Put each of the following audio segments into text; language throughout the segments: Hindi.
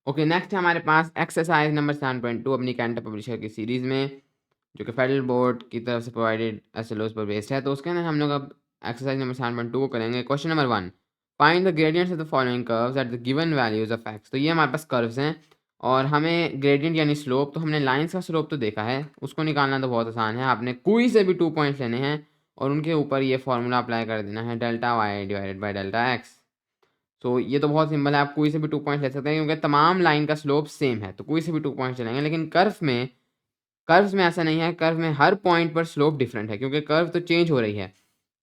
ओके, नेक्स्ट है हमारे पास एक्सरसाइज नंबर 7.2 अपनी कैंटर पब्लिशर की सीरीज़ में, जो कि फेडरल बोर्ड की तरफ से प्रोवाइडेड एसएलओस पर बेस्ड है। तो उसके अंदर हम लोग अब एक्सरसाइज नंबर 7.2 को करेंगे। Question number 1, find the gradients of the following curves at the given values of x. तो ये हमारे पास कर्व्स हैं और हमें ग्रेडियंट यानी स्लोप, तो हमने लाइन्स का स्लोप तो देखा है, उसको निकालना तो बहुत आसान है। आपने कोई से भी 2 पॉइंट्स लेने हैं और उनके ऊपर ये फॉर्मूला अप्लाई कर देना है, delta Y divided by delta X. तो ये तो बहुत सिंपल है, आप कोई से भी 2 पॉइंट्स ले सकते हैं क्योंकि तमाम लाइन का स्लोप सेम है, तो कोई से भी 2 पॉइंट्स चलेंगे। लेकिन कर्व्स में ऐसा नहीं है, कर्व में हर पॉइंट पर स्लोप डिफरेंट है क्योंकि कर्व तो चेंज हो रही है।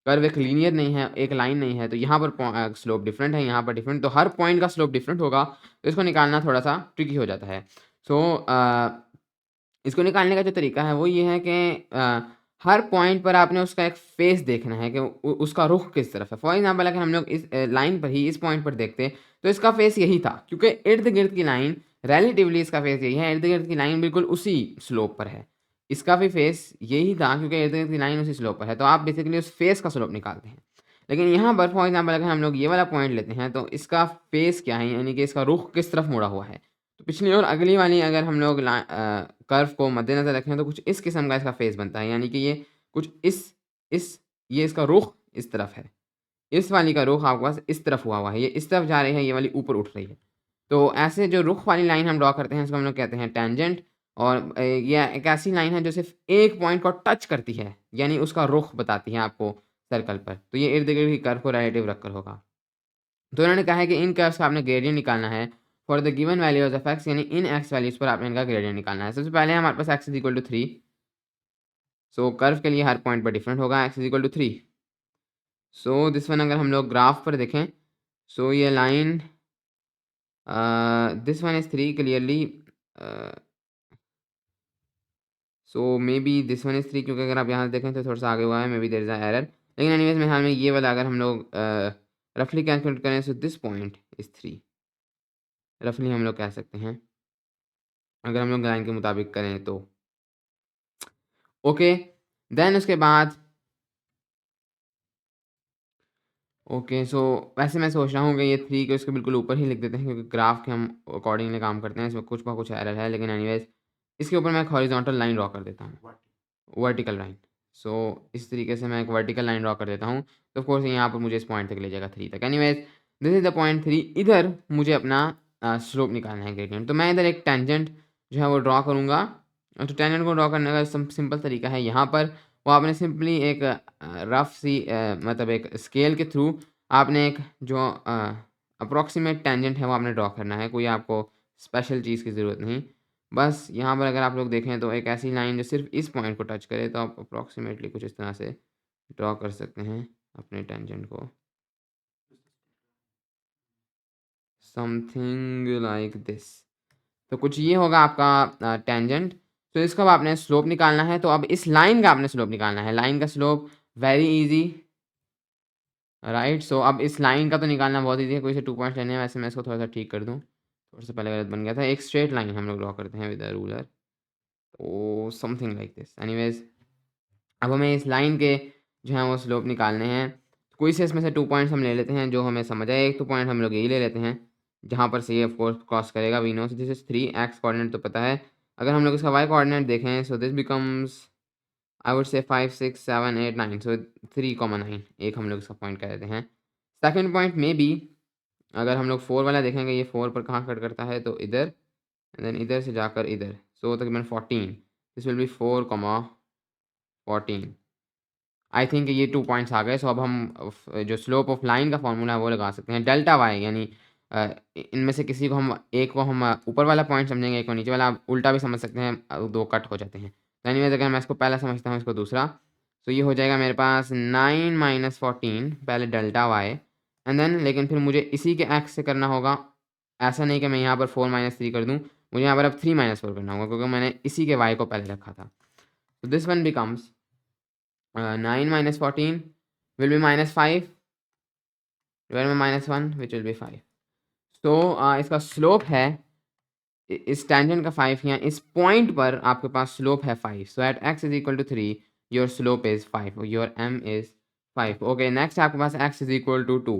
कर्व एक लीनियर नहीं है, एक लाइन नहीं है, तो यहाँ पर स्लोप डिफरेंट है, यहाँ पर डिफरेंट, तो हर पॉइंट का स्लोप डिफरेंट होगा, तो इसको निकालना थोड़ा-सा ट्रिकी हो जाता है। सो इसको निकालने का जो तरीका है वो ये है कि हर पॉइंट पर आपने उसका एक फेस देखना है कि उसका रुख किस तरफ है। फॉर एग्जांपल अगर हम लोग इस लाइन पर ही इस पॉइंट पर देखते तो इसका फेस यही था क्योंकि इर्द-गिर्द की लाइन रिलेटिवली इसका फेस यही है, इर्द-गिर्द की लाइन बिल्कुल उसी स्लोप पर है। इसका भी फेस यही था क्योंकि इर्द-गिर्द की लाइन उसी स्लोप पर है, तो आप बेसिकली उस फेस का स्लोप निकालते हैं। लेकिन यहाँ पर फॉर एग्जांपल अगर हम लोग ये वाला पॉइंट लेते हैं तो इसका फेस क्या है, यानी कि इसका रुख किस तरफ मुड़ा हुआ है। तो पिछली और अगली वाली अगर हम लोग कर्व को मद्देनज़र रखें तो कुछ इस किस्म का इसका फेस बनता है, यानी कि ये कुछ इस ये इसका रुख इस तरफ है। इस वाली का रुख आपके पास इस तरफ हुआ है, ये इस तरफ जा रही है, ये वाली ऊपर उठ रही है। तो ऐसे जो रुख वाली लाइन हम ड्रॉ करते हैं इसको हम लोग कहते हैं टेंजेंट, और ये एक ऐसी लाइन है जो सिर्फ़ एक पॉइंट को टच करती है, यानी उसका रुख बताती है आपको सर्कल पर। तो ये इर्द-गिर्द की कर्व को रिलेटिव रखकर होगा। तो उन्होंने कहा है कि इन कर्व्स का आपने ग्रेडियंट निकालना है for the given values of x, यानी इन एक्स वैल्यूज़ पर आपने इनका ग्रेडियंट निकालना है। सबसे पहले हमारे पास X is equal to 3, so curve के लिए हर पॉइंट पर डिफरेंट होगा, X is equal to 3। So this one अगर हम लोग ग्राफ पर देखें, सो ये line this one is 3 clearly, so maybe this one is 3 क्योंकि अगर आप यहाँ से देखें तो थोड़ा-सा आगे हुआ है, maybe there is a error. लेकिन एनीवेज़ मेरे ख्याल में ये वाला अगर हम लोग रफली कैलकुलेट करें, सो दिस पॉइंट इज़ 3, रफली हम लोग कह सकते हैं, अगर हम लोग लाइन के मुताबिक करें तो। ओके, देन उसके बाद ओके, सो वैसे मैं सोच रहा हूँ कि ये 3 को इसके बिल्कुल ऊपर ही लिख देते हैं क्योंकि ग्राफ के हम अकॉर्डिंगली काम करते हैं, इसमें कुछ ना कुछ एरर है, लेकिन एनीवेज़ इसके ऊपर मैं एक हॉरिजॉन्टल लाइन ड्रॉ कर देता हूँ, वर्टिकल लाइन। सो इस तरीके से मैं एक वर्टिकल लाइन ड्रॉ कर देता हूँ, तो ऑफ कोर्स यहाँ पर मुझे इस पॉइंट तक ले जाएगा 3 तक। Anyways this is the point 3, इधर मुझे अपना स्लोप निकालना है, ग्रेडियंट। तो मैं इधर एक टेंजेंट जो है वो ड्रॉ करूँगा, तो टेंजेंट को ड्रॉ करने का सिंपल तरीका है, यहाँ पर वो आपने सिंपली एक रफ सी मतलब एक स्केल के थ्रू आपने एक जो अप्रॉक्सिमेट टेंजेंट है वो आपने ड्रॉ करना है, कोई आपको स्पेशल चीज़ की ज़रूरत नहीं। बस यहाँ पर अगर आप लोग देखें तो एक ऐसी लाइन जो सिर्फ़ इस पॉइंट को टच करे, तो आप अप्रॉक्सिमेटली कुछ इस तरह से ड्रॉ कर सकते हैं अपने टेंजेंट को। Something like this. तो कुछ ये होगा आपका टेंजेंट। तो इसका अब आपने स्लोप निकालना है, तो अब इस लाइन का आपने स्लोप निकालना है। लाइन का स्लोप वेरी ईज़ी, राइट? सो अब इस लाइन का तो निकालना बहुत ईज़ी है, कोई से 2 पॉइंट्स लेने हैं। वैसे मैं इसको थोड़ा-सा ठीक कर दूँ, थोड़ा-सा पहले गलत बन गया था। एक स्ट्रेट लाइन हम लोग ड्रॉ करते हैं विद अ रूलर, तो समथिंग लाइक दिस। एनीवेज़ अब हमें इस लाइन के जो हैं वो स्लोप निकालने हैं। कोई से इसमें से 2 पॉइंट्स हम ले लेते हैं जो हमें समझ आए। एक तो पॉइंट हम लोग यही ले लेते हैं, जहाँ पर से ये ऑफ कोर्स क्रॉस करेगा। We know this is 3, X coordinate तो पता है। अगर हम लोग इसका वाई कोऑर्डिनेट देखें, so this becomes I would say 5, 6, 7, 8, 9, सो 3, 9 एक हम लोग इसका पॉइंट कह देते हैं। सेकंड पॉइंट में भी अगर हम लोग 4 वाला देखेंगे, ये 4 पर कहाँ कट करता है, तो इधर, एंड देन इधर से जाकर इधर, सो तकरीबन 14, this will be 4, 14। I think ये 2 पॉइंट्स आ गए। सो अब हम जो स्लोप ऑफ लाइन का फ़ॉर्मूला है वो लगा सकते हैं। डेल्टा वाई यानी इनमें से किसी को हम एक को हम ऊपर वाला पॉइंट समझेंगे, एक को नीचे वाला। आप उल्टा भी समझ सकते हैं, 2 कट हो जाते हैं। तो एनीवेज़ अगर मैं इसको पहला समझता हूँ, इसको दूसरा, तो ये हो जाएगा मेरे पास 9 माइनस 14 पहले डेल्टा वाई, एंड देन लेकिन फिर मुझे इसी के एक्स से करना होगा। ऐसा नहीं कि मैं यहाँ पर 4 माइनस 3 कर दूँ, मुझे यहाँ पर अब 3 माइनस 4 करना होगा क्योंकि मैंने इसी के वाई को पहले रखा था। तो this one becomes 9 minus 14 will be minus 5 divided by minus 1 which will be 5. तो इसका स्लोप है इस टेंजेंट का 5, या इस पॉइंट पर आपके पास स्लोप है 5। So at x is equal to 3 your slope is 5, your m is 5। Okay, next आपके पास x is equal to 2।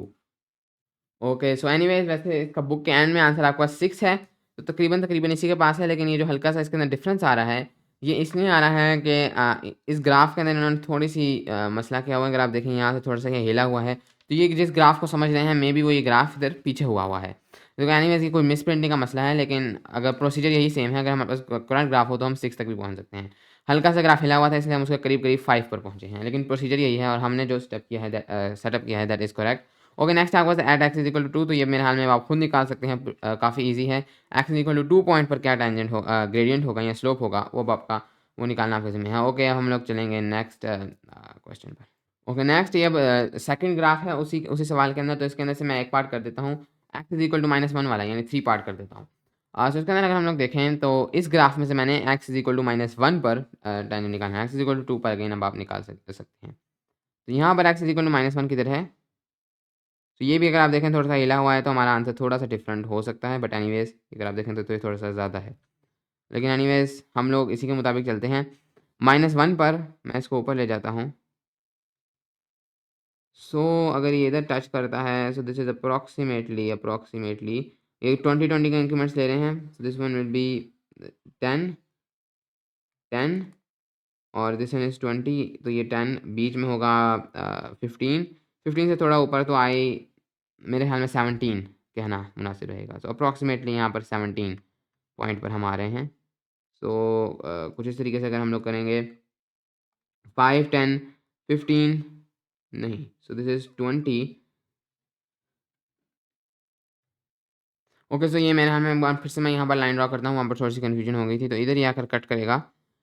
Okay, so anyways वैसे इसका बुक के एंड में आंसर आपके पास 6 है, तो तकरीबन तकरीबन इसी के पास है, लेकिन ये जो हल्का सा इसके अंदर डिफरेंस आ रहा है, ये इसलिए आ रहा है कि इस ग्राफ के अंदर इन्होंने थोड़ी-सी मसला किया हुआ है। अगर आप देखें यहाँ से थोड़ा-सा ये हिला हुआ है, तो ये जिस ग्राफ को समझ रहे हैं मे बी वो ये ग्राफ इधर पीछे हुआ है। तो एनीवेज़ ये कोई मिसप्रिंटिंग का मसला है, लेकिन अगर प्रोसीजर यही सेम है, अगर हमारे पास करंट ग्राफ हो तो हम 6 तक भी पहुँच सकते हैं। हल्का सा ग्राफ हिला हुआ था इसलिए हम उसके करीब-करीब 5 पर पहुँचे हैं, लेकिन प्रोसीजर यही है और हमने जो स्टेप किया है सेटअप किया है that is correct. Okay, next आपके पास at X is equal to 2, तो ये मेरे ख्याल में आप खुद निकाल सकते हैं, काफ़ी ईज़ी है। X is equal to 2 point पर क्या टेंजेंट ग्रेडियंट होगा या स्लोप होगा, वो अब आपका वो निकालना आपके ज़िम्मे है। ओके, अब हम लोग चलेंगे नेक्स्ट क्वेश्चन पर। ओके, नेक्स्ट ये अब सेकंड ग्राफ है उसी उसी सवाल के अंदर, तो इसके अंदर से मैं एक पार्ट कर देता हूँ, एक्स इज़ इक्वल टू -1 वाला, यानी 3 पार्ट कर देता हूँ। सो इसके अंदर अगर हम लोग देखें तो इस ग्राफ में से मैंने एक्स इज़ इक्वल टू -1 पर टेंजेंट निकालना है, एक्स इज़ इक्वल टू 2 पर अगेन अब आप निकाल सकते हैं। तो यहाँ पर एक्स इज़ इक्वल टू -1 किधर है? तो ये भी अगर आप देखें थोड़ा-सा हिला हुआ है, तो हमारा आंसर थोड़ा-सा डिफरेंट हो सकता है, बट एनीवेज़ अगर आप देखें तो ये थोड़ा-सा ज़्यादा है। लेकिन एनीवेज़ हम लोग इसी के मुताबिक चलते हैं। -1 पर मैं इसको ऊपर ले जाता हूँ। सो अगर ये इधर टच करता है, सो दिस इज़ अप्रॉक्सिमेटली ये 20-20 के इंक्रीमेंट्स ले रहे हैं। सो दिस वन विल बी 10, 10 और दिस वन इज़ 20, तो ये 10 बीच में होगा 15, 15 से थोड़ा ऊपर तो मेरे ख्याल में 17 कहना मुनासिब रहेगा। सो अप्रॉक्सिमेटली यहाँ पर 17 पॉइंट पर हम आ रहे हैं। सो कुछ इस तरीके से अगर हम लोग करेंगे 5, 10, 15 नहीं, so this is 20। Okay, so ये मेरे ख्याल में एक बार फिर से मैं यहाँ पर लाइन ड्रा करता हूँ, वहाँ पर थोड़ी-सी कन्फ्यूजन हो गई थी, तो इधर ही आकर कट करेगा।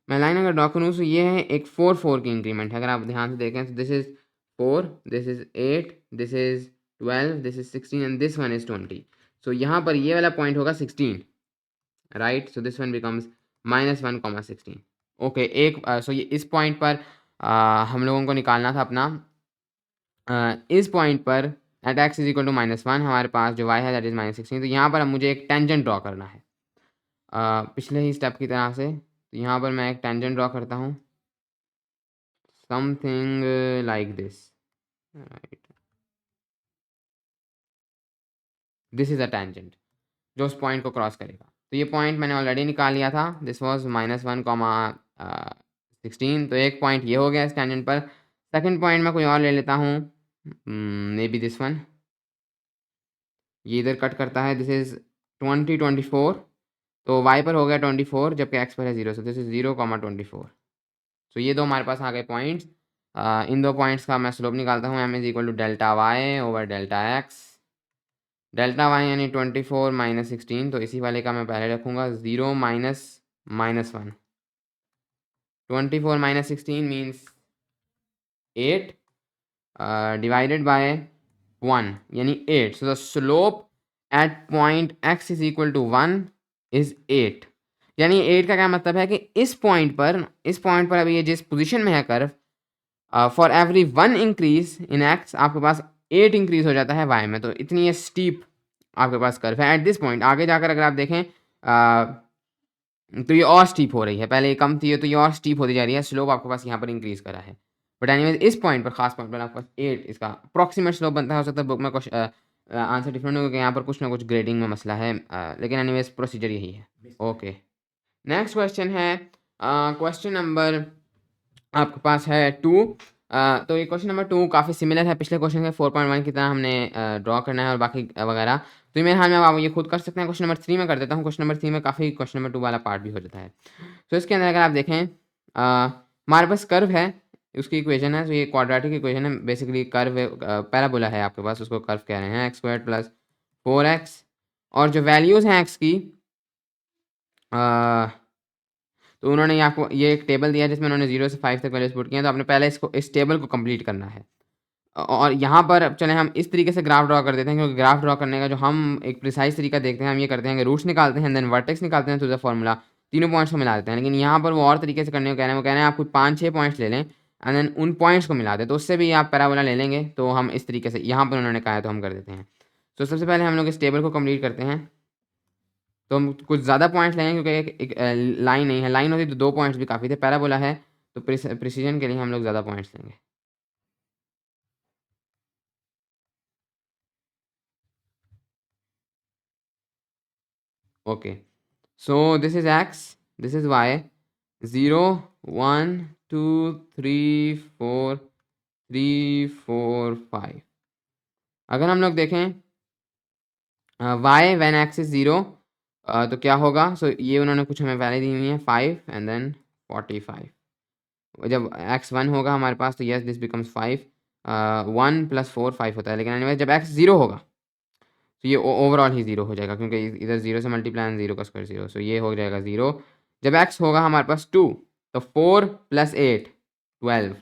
मैं लाइन अगर ड्रा करूँ, सो ये है एक 4-4 की इंक्रीमेंट है। अगर आप ध्यान से देखें, तो this is 4, this is 8, this is 12, this is 16 and this one is 20। So यहाँ पर ये वाला पॉइंट होगा 16, right? So this one becomes -1, 16। Okay, so ये इस पॉइंट पर हम लोगों को निकालना था अपना इस पॉइंट पर at X is equal to -1 हमारे पास जो y है दैट इज़ -16, तो यहाँ पर अब मुझे एक टेंजेंट ड्रॉ करना है। पिछले ही स्टेप की तरह से, तो यहाँ पर मैं एक टेंजेंट ड्रॉ करता हूँ, something like this, right? This is a tangent जो उस पॉइंट को क्रॉस करेगा। तो ये पॉइंट मैंने ऑलरेडी निकाल लिया था, दिस वाज़ -1, 16, तो एक पॉइंट ये हो गया इस टेंजेंट पर। सेकंड पॉइंट मैं कोई और ले लेता हूँ, मेबी दिस वन। ये इधर कट करता है, दिस इज़ 20, 24, तो y पर हो गया 24 जबकि x पर है 0, सो दिस इज़ 0, 24। सो ये दो हमारे पास आ गए पॉइंट्स। इन दो पॉइंट्स का मैं स्लोप निकालता हूँ, m is equal to delta y over delta x। Delta y यानी 24 माइनस 16, तो इसी वाले का मैं पहले रखूँगा 0 minus -1। 24 minus 16 means 8 divided by 1 यानी 8। So the slope at point x is equal to 1 is 8। यानी 8 का क्या मतलब है कि इस पॉइंट पर अभी ये जिस पोजीशन में है curve, for every 1 increase in x आपके पास 8 इंक्रीज हो जाता है y में। तो इतनी ये स्टीप आपके पास कर्व है एट दिस पॉइंट। आगे जाकर अगर आप देखें तो ये और स्टीप हो रही है, पहले ये कम थी तो ये और स्टीप होती जा रही है, स्लोप आपके पास यहाँ पर इंक्रीज करा है। बट एनीवेज इस पॉइंट पर, खास पॉइंट पर आपके पास 8 इसका अप्रॉक्सीमेट स्लोप बनता है। हो सकता है बुक में कुछ आंसर डिफरेंट होगा कि यहाँ पर कुछ ना कुछ ग्रेडिंग में मसला है, लेकिन एनीवेज प्रोसीजर यही है। ओके, नेक्स्ट क्वेश्चन है, क्वेश्चन नंबर आपके पास है 2। तो ये क्वेश्चन नंबर 2 काफ़ी सिमिलर है पिछले क्वेश्चन के 4.1 की तरह, हमने ड्रॉ करना है और बाकी वगैरह। तो ये मेरे ख्याल में आप ये खुद कर सकते हैं। क्वेश्चन नंबर 3 में कर देता हूँ। क्वेश्चन नंबर 3 में काफ़ी क्वेश्चन नंबर 2 वाला पार्ट भी हो जाता है। तो इसके अंदर अगर आप देखें, हमारे पास कर्व है, उसकी इक्वेशन है, तो ये क्वाड्रेटिक इक्वेशन है बेसिकली। कर्व पैराबोला है आपके पास, उसको कर्व कह रहे हैं, x² प्लस 4x, और जो वैल्यूज़ हैं x की, तो उन्होंने आपको ये एक टेबल दिया है जिसमें उन्होंने 0 से 5 तक वैल्यूज़ पुट की हैं। तो आपने पहले इस टेबल को कंप्लीट करना है। और यहाँ पर अब चलें हम इस तरीके से ग्राफ ड्रॉ कर देते हैं, क्योंकि ग्राफ ड्रॉ करने का जो हम एक प्रिसाइज़ तरीका देखते हैं, हम ये करते हैं कि रूट्स निकालते हैं, देन वर्टेक्स निकालते हैं थ्रू द फार्मूला, तीनों पॉइंट्स को मिला देते हैं। लेकिन यहाँ पर वो और तरीके से करने को कह रहे हैं, वो कह रहे हैं आप कोई 5-6 पॉइंट्स ले लें एंड देन उन पॉइंट्स को मिला दें, तो उससे भी आप पैराबोला ले लेंगे। तो हम इस तरीके से यहाँ पर उन्होंने कहा है तो हम कर देते हैं। तो सबसे पहले हम लोग इस टेबल को कंप्लीट करते हैं। तो हम कुछ ज़्यादा पॉइंट्स लेंगे क्योंकि एक लाइन नहीं है, लाइन होती तो 2 पॉइंट्स भी काफ़ी थे, पैराबोला है तो प्रिसीजन के लिए हम लोग ज़्यादा पॉइंट्स लेंगे। Okay, so this is x, this is why, 0 1 2 3 4 3 4 5। अगर हम लोग देखें वाई व्हेन एक्स इज़ 0 तो क्या होगा? सो ये उन्होंने कुछ हमें वैल्यू दी हुई है 5 एंड देन 45। जब एक्स 1 होगा हमारे पास तो यस दिस बिकम्स 5, 1 + 4 5 होता है, लेकिन एनीवेज़ जब एक्स 0 होगा तो ये ओवरऑल ही 0 हो जाएगा क्योंकि इधर 0 से मल्टीप्लाई एंड 0 का स्क्वायर 0, सो ये हो जाएगा 0। जब एक्स होगा हमारे पास 2 तो 4 + 8 12।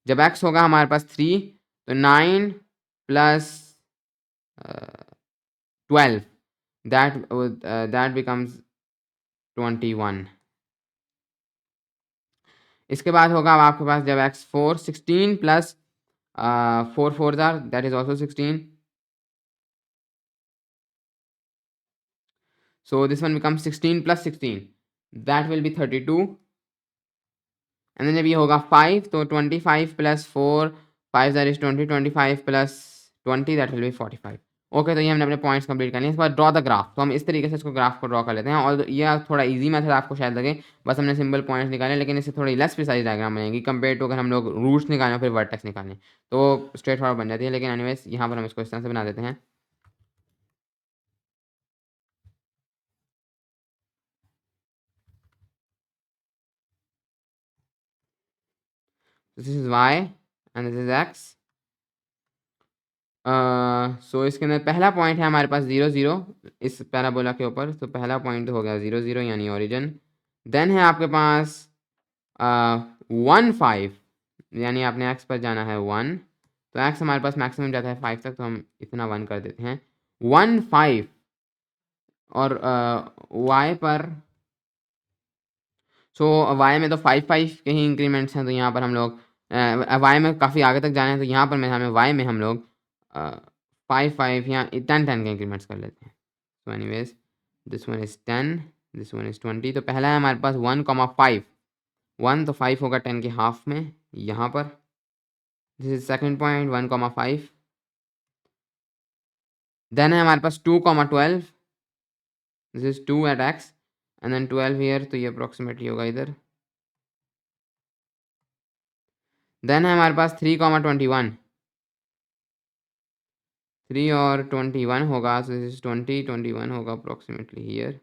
जब एक्स होगा हमारे पास 3 तो 9 + 12 दैट बिकम्स 21। इसके बाद होगा अब आपके पास जब x 4 16 + 4 4s are that is also 16, so this one becomes 16 + 16 that will be 32, and then जब ये होगा 5 तो 25 + 4 5 that is 20, 25 + 20 that will be 45। Okay, तो ये हमने अपने पॉइंट्स कंप्लीट कर लिए। इसके बाद ड्रॉ द ग्राफ, तो हम इस तरीके से इसको ग्राफ को ड्रॉ कर लेते हैं और ये थोड़ा इजी मेथड आपको शायद लगे, बस हमने सिंपल पॉइंट्स निकाले, लेकिन इससे थोड़ी लेस प्रिसाइज डायग्राम बनेगी कंपेयर टू अगर हम लोग रूट्स निकालें फिर वर्टेक्स निकालें तो स्ट्रेट फॉरवर्ड बन जाती है। लेकिन एनीवेज यहाँ पर हम इसको इस तरह से बना देते हैं। This is y and this is x। सो इसके अंदर पहला पॉइंट है हमारे पास 0 0 इस पैराबोला के ऊपर, तो पहला पॉइंट हो गया 0 0 यानी ओरिजिन। देन है आपके पास 1 5 यानी आपने x पर जाना है 1, तो x हमारे पास मैक्सिमम जाता है 5 तक, तो हम इतना 1 कर देते हैं 1 5। और y पर सो y में तो 5 5 के ही इंक्रीमेंट्स हैं, तो यहाँ पर हम लोग y में काफ़ी आगे तक जाना है, तो यहाँ पर मेरे हमें y में हम लोग 5 5 या 10 10 के इंक्रीमेंट्स कर लेते हैं। So anyways this one is 10, this one is 20, तो पहला है हमारे पास 1,5 1, तो 5 होगा 10 के हाफ में यहाँ पर। This is second point 1,5। Then है हमारे पास 2,12, this is 2 at x and then 12 here, तो ये अप्रोक्सीमेटली होगा इधर। देन है हमारे पास 3,21, 3 और 21 होगा, सो दिस इज 20 21 होगा अप्रोक्सीमेटली हियर।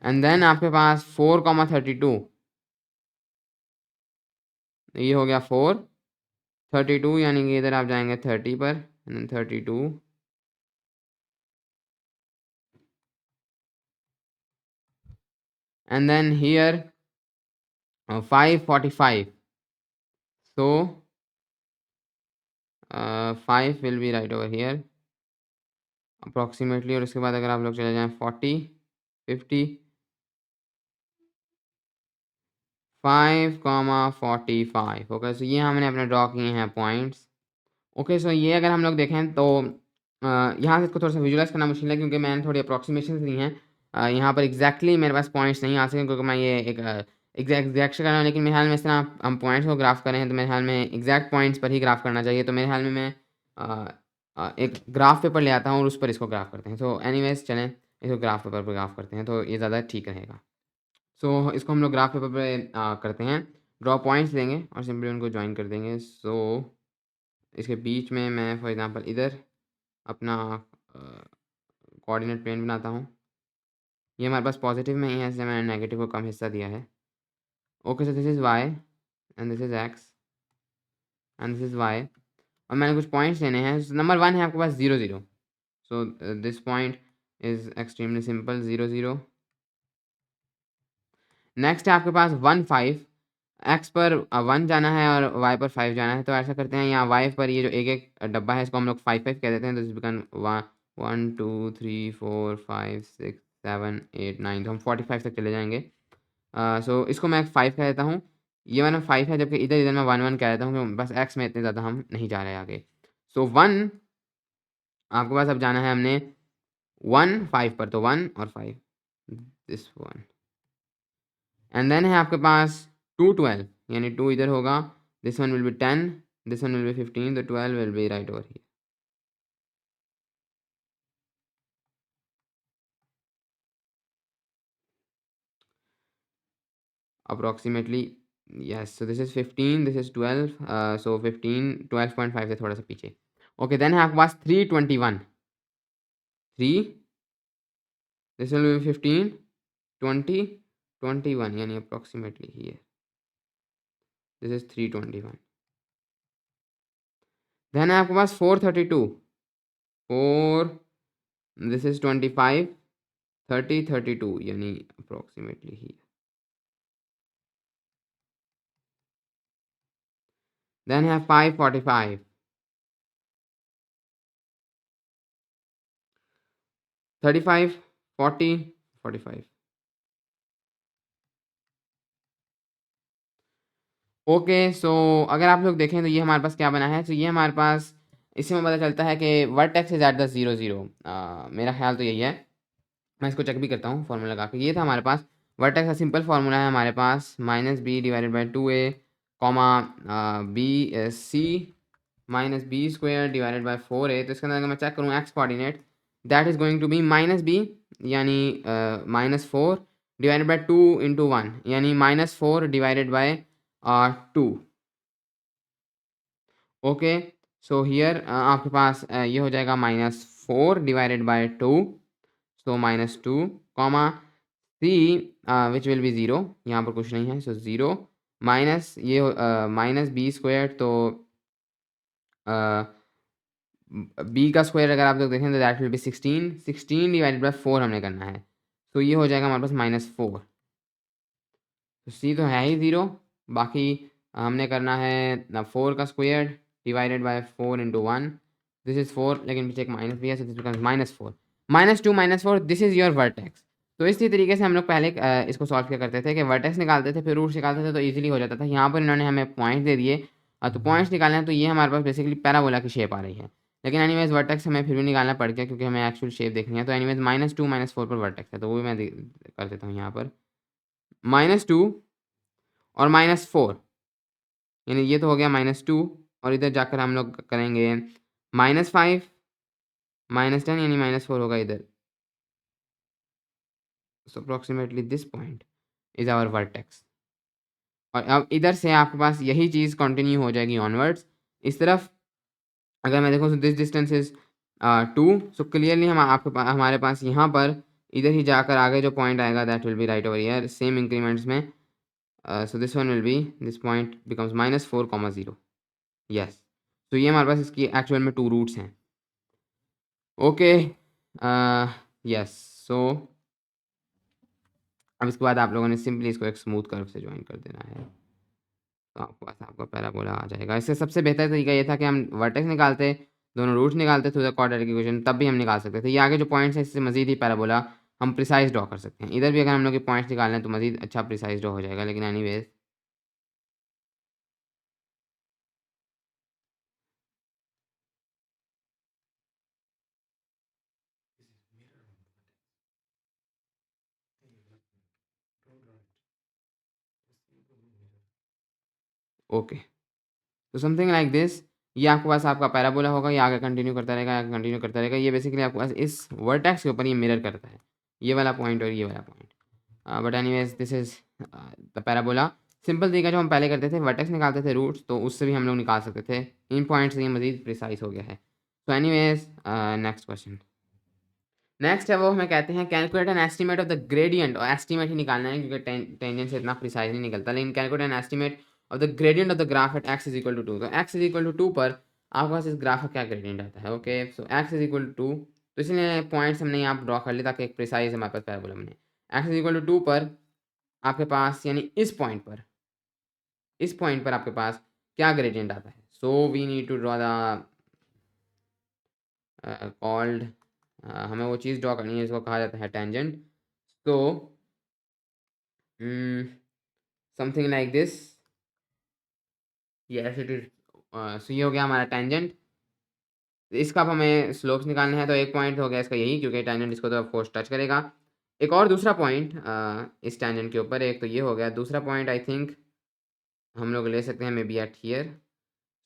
एंड देन आपके पास 4,32, ये हो गया 4 32 यानी कि इधर आप जाएंगे 30 पर and then 32 and then here 545, so 5 will be right over here approximately। और उसके बाद अगर आप लोग चले जाएं 40 50 5,45। ओके, सो ये हमने अपने ड्रॉ किए हैं पॉइंट्स। ओके, सो ये अगर हम लोग देखें तो यहाँ से इसको थोड़ा सा विजुलाइज करना मुश्किल है क्योंकि मैंने थोड़ी अप्रॉक्सीमेशन दी हैं। यहाँ पर एग्जैक्टली मेरे पास पॉइंट्स नहीं आ सके क्योंकि मैं ये एक एग्जैक्ट कर रहा हूँ, लेकिन मेरे ख्याल में इस तरह हम पॉइंट्स को ग्राफ कर रहे हैं तो मेरे ख्याल में एग्जैक्ट पॉइंट्स पर ही ग्राफ करना चाहिए। तो मेरे ख्याल में मैं एक ग्राफ पेपर ले आता हूँ और उस पर इसको ग्राफ करते हैं। तो एनीवेज चलें इसको ग्राफ पेपर पर ग्राफ करते हैं तो ये ज़्यादा ठीक रहेगा। सो इसको हम लोग ग्राफ पेपर पे करते हैं, ड्रॉ पॉइंट्स देंगे और सिंपली उनको ज्वाइन कर देंगे। सो इसके बीच में मैं फॉर एग्जांपल इधर अपना कोऑर्डिनेट प्लेन बनाता हूँ। ये हमारे पास पॉजिटिव में ही है इसलिए मैंने नेगेटिव को कम हिस्सा दिया है। Okay, so this is why and this is x and this is why और मैंने कुछ पॉइंट्स लेने हैं। नंबर 1 है आपके पास 0 0, so this point is extremely simple 0 0। Next है आपके पास 1 5, एक्स पर 1 जाना है और वाई पर 5 जाना है, तो ऐसा करते हैं यहाँ वाई पर ये जो एक एक डब्बा है इसको हम लोग 5 5 कह देते हैं, तो दिस बिकम 1 2 3 4 5 6 7 8 9, तो हम 45 तक चले जाएंगे। सो इसको मैं 5 कह देता हूँ, ये वाला 5 है जबकि इधर इधर मैं 1 1 कह देता हूँ क्योंकि बस एक्स में इतने ज़्यादा हम नहीं जा रहे आगे। सो 1 आपके पास अब जाना है हमने 1 5 पर, तो 1 और 5 दिस 1 एंड देन है आपके पास 2 12 यानी 2 इधर होगा this one will be 10, this one will be 15, so 12 will be right over here. Approximately, yes, so this is 15, this is 12, so 15, 12.5 से थोड़ा सा पीछे. Okay, then है आपके पास 321. 3, this will be 15, 20, 21, यानी approximately here. This is 321. Then है आपके पास 432. 4, this is 25, 30, 32, यानी approximately here. Then have 545. 35, 40, 45. Okay, सो अगर आप लोग देखें तो ये हमारे पास क्या बना है, तो ये हमारे पास इससे हमें पता चलता है कि वर्टेक्स इज एट द 0 0. मेरा ख्याल तो यही है. मैं इसको चेक भी करता हूँ फॉर्मूला लगा के. ये था हमारे पास वर्टेक्स का सिंपल फार्मूला है हमारे पास -b divided by 2a comma B C minus B square divided by 4a. तो इसके अंदर अगर मैं चेक करूँ X coordinate, that is going to be -b यानी -4 डिवाइडेड बाई 2 इंटू 1 यानी -4 divided by 2. Okay, so here आपके पास ये हो जाएगा -4 divided by 2, so -2 comma C which will be 0, यहाँ पर कुछ नहीं है, सो 0 माइनस ये माइनस बी स्क्वायर, तो बी का स्क्वायर अगर आप लोग देखें तो that will be 16 divided by 4 हमने करना है, तो ये हो जाएगा हमारे पास -4. तो सी तो है ही 0, बाकी हमने करना है 4 का square divided by 4 into 1. This is 4, लेकिन पीछे एक माइनस भी है, so this becomes -4. -2 -4, this is your vertex. तो इसी तरीके से हम लोग पहले इसको सॉल्व किया करते थे कि वर्टेक्स निकालते थे फिर रूट्स निकालते थे, तो ईजिली हो जाता था. यहाँ पर इन्होंने हमें पॉइंट दे दिए, तो पॉइंट्स निकालना है, तो ये हमारे पास बेसिकली पैराबोला की शेप आ रही है. लेकिन एनीवेज वर्टेक्स हमें फिर भी निकालना पड़ गया क्योंकि हमें एक्चुअल शेप देखनी है. तो एनीवेज -2 -4 पर वर्टेक्स है, तो वो भी मैं कर देता हूँ यहाँ पर. -2 और -4 यानी ये तो हो गया -2, और इधर जाकर हम लोग करेंगे -5 -10 यानी -4 होगा इधर. So approximately this point is our vertex. और अब इधर से आपके पास यही चीज़ कंटिन्यू हो जाएगी ऑनवर्ड्स इस तरफ. अगर मैं देखूँ so this distance is 2, so clearly हम हमारे पास यहाँ पर इधर ही जाकर आगे जो पॉइंट आएगा that will be right over here same increments में. So this one will be, this point becomes -4, 0. Yes, तो ये हमारे पास इसकी एक्चुअल में 2 रूट्स हैं. ओके, यस, सो अब इसके बाद आप लोगों ने सिंपली इसको एक स्मूथ कर्व से ज्वाइन कर देना है, तो आपके पास आपका पैराबोला आ जाएगा. इससे सबसे बेहतर तरीका ये था कि हम वर्टेक्स निकालते, दोनों रूट्स निकालते थ्रू द क्वाड्रेटिक इक्वेशन, तब भी हम निकाल सकते थे. ये आगे जो पॉइंट्स हैं इससे मजीद ही पैराबोला हम प्रिसाइज ड्रॉ कर सकते हैं. इधर भी अगर हम लोग के पॉइंट्स निकालने हैं तो मजीद अच्छा प्रिसाइज ड्रॉ हो जाएगा. लेकिन एनीवेज ओके, तो समथिंग लाइक दिस. ये आपके पास आपका पैराबोला होगा, ये आगे कंटिन्यू करता रहेगा, आगे कंटिन्यू करता रहेगा. ये बेसिकली आपके पास इस वर्टेक्स के ऊपर ये मिरर करता है, ये वाला पॉइंट और ये वाला point. But anyways this is the parabola. Simple तरीका जो हम पहले करते थे, वर्टेक्स निकालते थे रूट्स, तो उससे भी हम लोग निकाल सकते थे. इन पॉइंट से ये मजीद प्रिसाइज हो गया है. So anyways next question. Next है वो हमें कहते हैं calculate an estimate of the gradient, और एस्टीमेट ही निकालना है क्योंकि टेंजेंट से इतना प्रिसाइज नहीं निकलता. लेकिन calculate an estimate of the gradient of the graph at x is equal to 2. तो x इज इक्वल टू 2 पर आपके पास इस ग्राफ का क्या ग्रेडियंट आता है. Okay, so x is equal to 2, तो इसलिए पॉइंट्स हमने यहाँ ड्रॉ कर लिए ताकि एक प्रिसाइज हमारे पास पैराबोला बने. x इज इक्वल टू 2 पर आपके पास यानी इस पॉइंट पर आपके पास क्या ग्रेडियंट आता है. So we need to draw the chord, हमें वो चीज़ ड्रॉ करनी है जिसको कहा जाता है टेंजेंट. तो something like this, yes it is. So ये हो गया हमारा टेंजेंट. इसका अब हमें स्लोप्स निकालने हैं, तो एक पॉइंट हो गया इसका यही, क्योंकि टेंजेंट इसको तो ऑफ कोर्स टच करेगा. एक और दूसरा पॉइंट इस टेंजेंट के ऊपर, एक तो ये हो गया, दूसरा पॉइंट आई थिंक हम लोग ले सकते हैं मे बी एट हियर।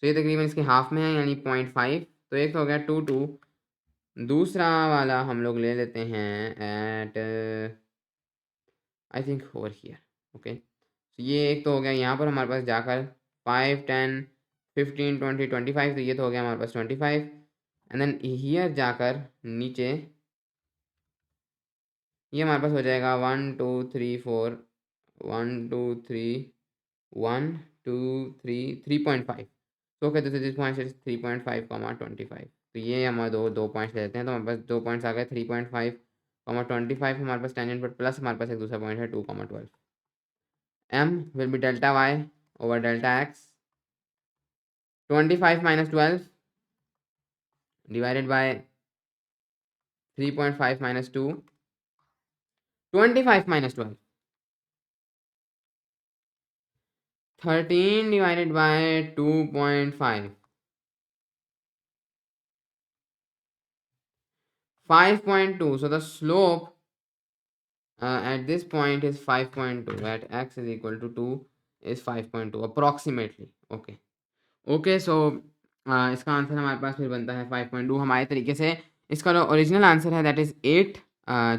तो ये तकरीबन इसके हाफ में है यानी 0.5। तो एक तो हो गया 2 2। दूसरा वाला हम लोग ले लेते हैं at I think over here. Okay, तो ये एक तो हो गया यहाँ पर हमारे पास जाकर 5 10 15 20 25। तो ये तो हो गया हमारे पास 25। एंड देन हियर जाकर नीचे ये हमारे पास हो जाएगा 1 2 3 4 1 2 3 1 2 3 3.5। तो कहते थे दिस पॉइंट 3.5 25। तो ये हमारे दो पॉइंट्स लेते हैं। तो हमारे पास 2 पॉइंट्स आ गए 3.5 25 हमारे पास टेंजेंट पर, प्लस हमारे पास एक दूसरा पॉइंट है 2 12। m will be delta y over delta x 25 minus 12 divided by 3.5 minus 2 25 minus 12 13 divided by 2.5 5.2. So the slope at this point is 5.2, at x is equal to 2 is 5.2 approximately. Okay. Okay, सो इसका आंसर हमारे पास फिर बनता है 5.2 हमारे तरीके से। इसका जो ओरिजिनल आंसर है दैट इज़ 8,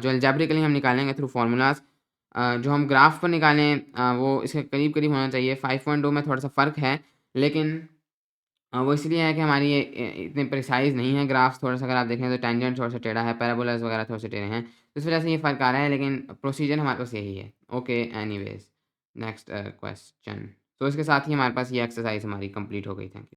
जो अलजेब्रिकली हम निकालेंगे थ्रू फार्मूलाज। जो हम ग्राफ पर निकालें वो इसके करीब करीब होना चाहिए। 5.2 में थोड़ा सा फ़र्क है, लेकिन वो इसलिए है कि हमारी ये इतने प्रिसाइज नहीं है ग्राफ्स। थोड़ा सा अगर आप देखें तो टेंजेंट थोड़ा सा टेढ़ा है, पैराबोलाज वगैरह थोड़े से टेढ़े हैं, तो इस वजह से ये फ़र्क आ रहा है, लेकिन प्रोसीजर हमारे पास यही है। Okay, anyways next question. तो इसके साथ ही हमारे पास ये एक्सरसाइज हमारी कंप्लीट हो गई। Thank you.